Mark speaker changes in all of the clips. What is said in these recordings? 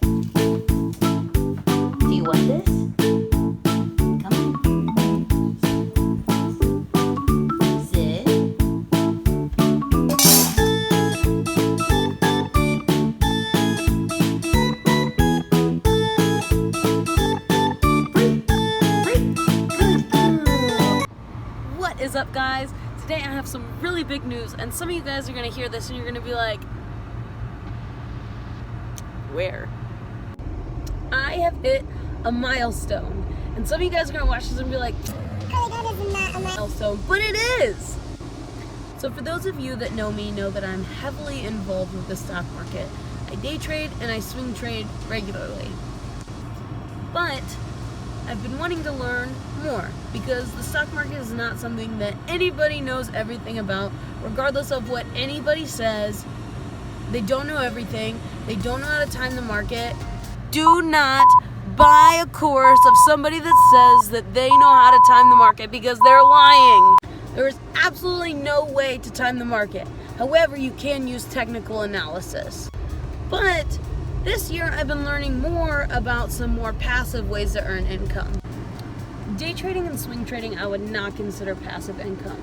Speaker 1: Do you want this? Come on. Sit. Good girl.
Speaker 2: What is up, guys? Today I have some really big news, and some of you guys are going to hear this and you're going to be like, where? I have hit a milestone, and some of you guys are going to watch this and be like,
Speaker 3: Carly, that is not a
Speaker 2: milestone, but it is! So for those of you that know me, know that I'm heavily involved with the stock market. I day trade and I swing trade regularly. But I've been wanting to learn more because the stock market is not something that anybody knows everything about, regardless of what anybody says. They don't know everything. They don't know how to time the market. Do not buy a course of somebody that says that they know how to time the market, because they're lying. There is absolutely no way to time the market. However, you can use technical analysis. But this year I've been learning more about some more passive ways to earn income. Day trading and swing trading I would not consider passive income.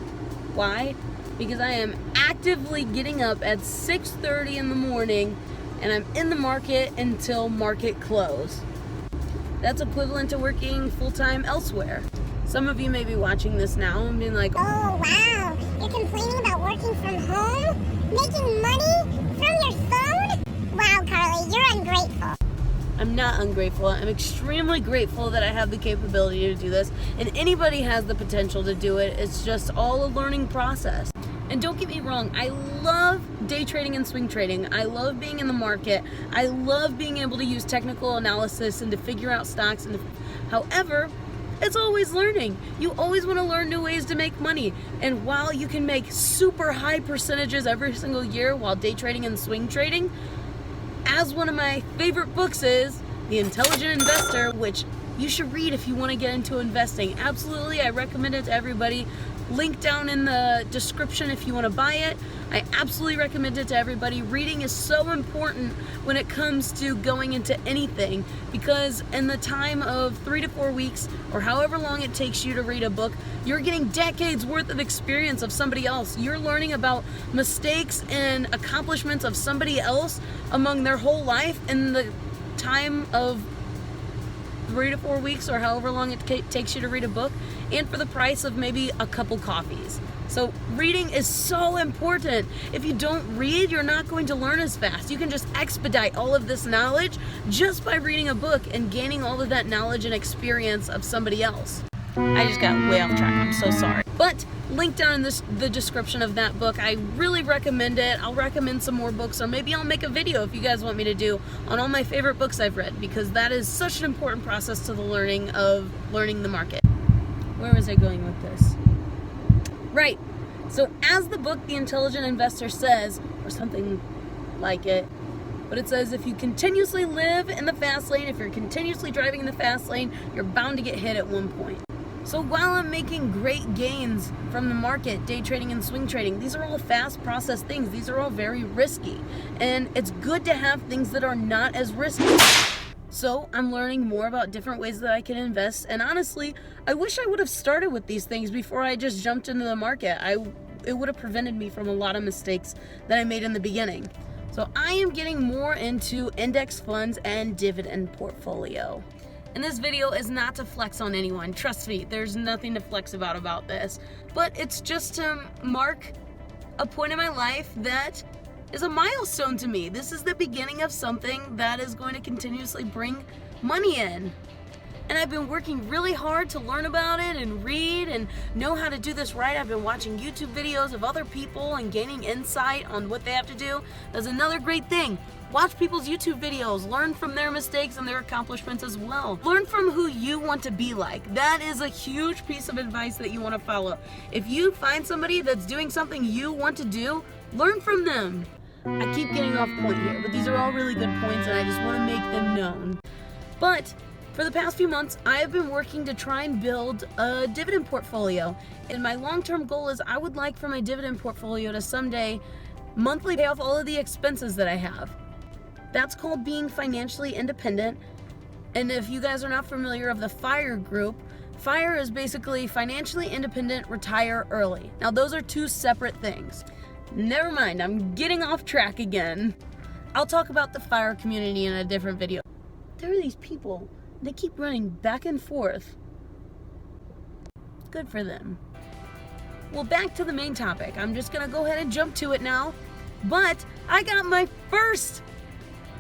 Speaker 2: Why? Because I am actively getting up at 6:30 in the morning and I'm in the market until market close. That's equivalent to working full-time elsewhere. Some of you may be watching this now and being like,
Speaker 3: Oh, wow. You're complaining about working from home? Making money from your phone? Wow, Carly, you're ungrateful.
Speaker 2: I'm not ungrateful. I'm extremely grateful that I have the capability to do this, and anybody has the potential to do it. It's just all a learning process. And don't get me wrong, I love day trading and swing trading. I love being in the market. I love being able to use technical analysis and to figure out stocks. However, it's always learning. You always want to learn new ways to make money. And while you can make super high percentages every single year while day trading and swing trading, as one of my favorite books is The Intelligent Investor, which you should read if you want to get into investing. Absolutely, I recommend it to everybody. Link down in the description if you want to buy it. I absolutely recommend it to everybody. Reading is so important when it comes to going into anything, because in the time of 3 to 4 weeks or however long it takes you to read a book, you're getting decades worth of experience of somebody else. You're learning about mistakes and accomplishments of somebody else among their whole life in the time of 3 to 4 weeks or however long it takes you to read a book, and for the price of maybe a couple coffees. So reading is so important. If you don't read, you're not going to learn as fast. You can just expedite all of this knowledge just by reading a book and gaining all of that knowledge and experience of somebody else. I just got way off track, I'm so sorry. But link down in the description of that book. I really recommend it. I'll recommend some more books, or maybe I'll make a video if you guys want me to do on all my favorite books I've read, because that is such an important process to the learning the market. Where was I going with this? Right. So as the book The Intelligent Investor says, or something like it, but it says if you continuously live in the fast lane, if you're continuously driving in the fast lane, you're bound to get hit at one point. So while I'm making great gains from the market, day trading and swing trading, these are all fast process things. These are all very risky. And it's good to have things that are not as risky. So I'm learning more about different ways that I can invest. And honestly, I wish I would have started with these things before I just jumped into the market. It would have prevented me from a lot of mistakes that I made in the beginning. So I am getting more into index funds and dividend portfolio. And this video is not to flex on anyone. Trust me, there's nothing to flex about this. But it's just to mark a point in my life that is a milestone to me. This is the beginning of something that is going to continuously bring money in. And I've been working really hard to learn about it and read and know how to do this right. I've been watching YouTube videos of other people and gaining insight on what they have to do. That's another great thing. Watch people's YouTube videos. Learn from their mistakes and their accomplishments as well. Learn from who you want to be like. That is a huge piece of advice that you want to follow. If you find somebody that's doing something you want to do, learn from them. I keep getting off point here, but these are all really good points and I just want to make them known. But for the past few months, I have been working to try and build a dividend portfolio. And my long-term goal is I would like for my dividend portfolio to someday monthly pay off all of the expenses that I have. That's called being financially independent. And if you guys are not familiar of the FIRE group, FIRE is basically financially independent, retire early. Now those are two separate things. Never mind, I'm getting off track again. I'll talk about the FIRE community in a different video. There are these people, they keep running back and forth. Good for them. Well, back to the main topic. I'm just gonna go ahead and jump to it now. But I got my first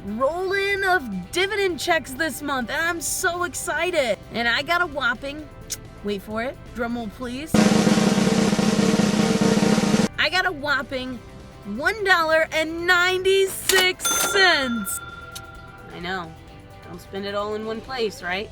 Speaker 2: roll-in of dividend checks this month, and I'm so excited. And I got a whopping, wait for it, drum roll please. I got a whopping $1.96. I know, don't spend it all in one place, right?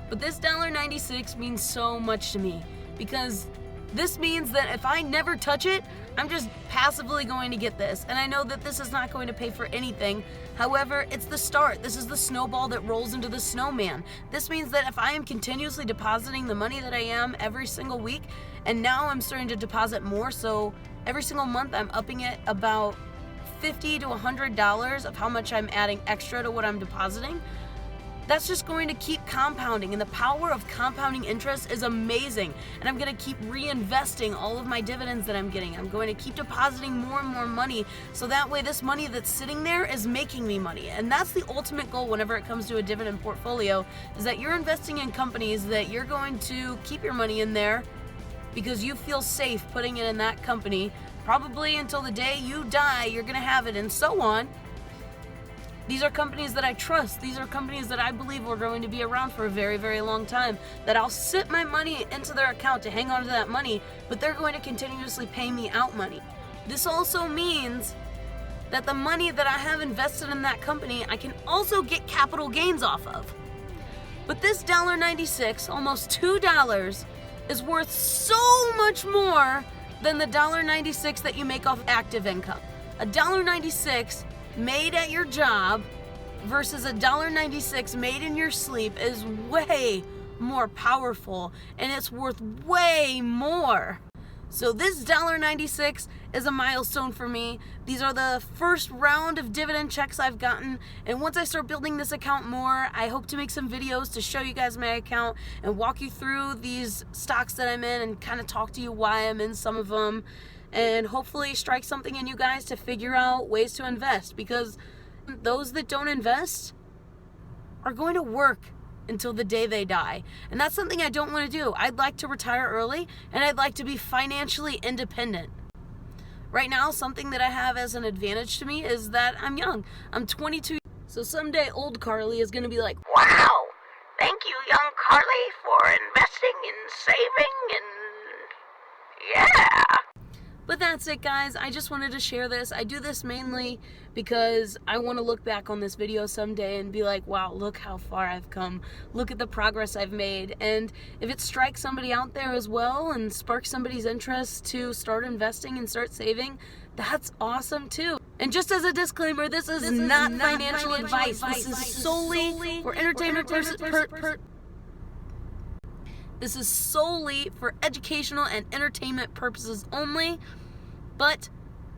Speaker 2: But this $1.96 means so much to me, because this means that if I never touch it, I'm just passively going to get this. And I know that this is not going to pay for anything. However, it's the start. This is the snowball that rolls into the snowman. This means that if I am continuously depositing the money that I am every single week, and now I'm starting to deposit more, so every single month I'm upping it about $50 to $100 of how much I'm adding extra to what I'm depositing. That's just going to keep compounding, and the power of compounding interest is amazing. And I'm going to keep reinvesting all of my dividends that I'm getting. I'm going to keep depositing more and more money, so that way this money that's sitting there is making me money. And that's the ultimate goal whenever it comes to a dividend portfolio, is that you're investing in companies that you're going to keep your money in there because you feel safe putting it in that company, probably until the day you die. You're going to have it, and so on. These are companies that I trust. These are companies that I believe are going to be around for a very, very long time, that I'll sit my money into their account to hang on to that money, but they're going to continuously pay me out money. This also means that the money that I have invested in that company, I can also get capital gains off of. But this $1.96, almost $2, is worth so much more than the $1.96 that you make off active income. $1.96 made at your job versus $1.96 made in your sleep is way more powerful, and it's worth way more. So this $1.96 is a milestone for me. These are the first round of dividend checks I've gotten, and once I start building this account more, I hope to make some videos to show you guys my account and walk you through these stocks that I'm in and kind of talk to you why I'm in some of them, and hopefully strike something in you guys to figure out ways to invest, because those that don't invest are going to work until the day they die. And that's something I don't want to do. I'd like to retire early, and I'd like to be financially independent. Right now, something that I have as an advantage to me is that I'm young. I'm 22. So someday old Carly is going to be like,
Speaker 4: wow, thank you, young Carly, for investing and saving and yeah.
Speaker 2: But that's it, guys. I just wanted to share this. I do this mainly because I want to look back on this video someday and be like, wow, look how far I've come. Look at the progress I've made. And if it strikes somebody out there as well and sparks somebody's interest to start investing and start saving, that's awesome too. And just as a disclaimer, this is not financial advice. This is solely for entertainment purposes. This is solely for educational and entertainment purposes only. But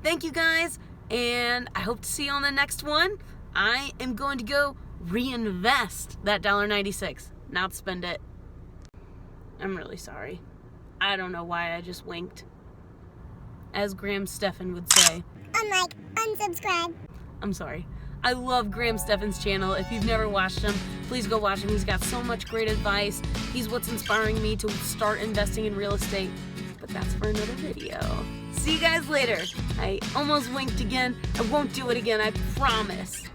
Speaker 2: thank you guys, and I hope to see you on the next one. I am going to go reinvest that $1.96, not spend it. I'm really sorry. I don't know why I just winked. As Graham Stephan would say.
Speaker 3: Unlike, unsubscribe.
Speaker 2: I'm sorry. I love Graham Stephan's channel. If you've never watched him, please go watch him. He's got so much great advice. He's what's inspiring me to start investing in real estate. But that's for another video. See you guys later. I almost winked again. I won't do it again, I promise.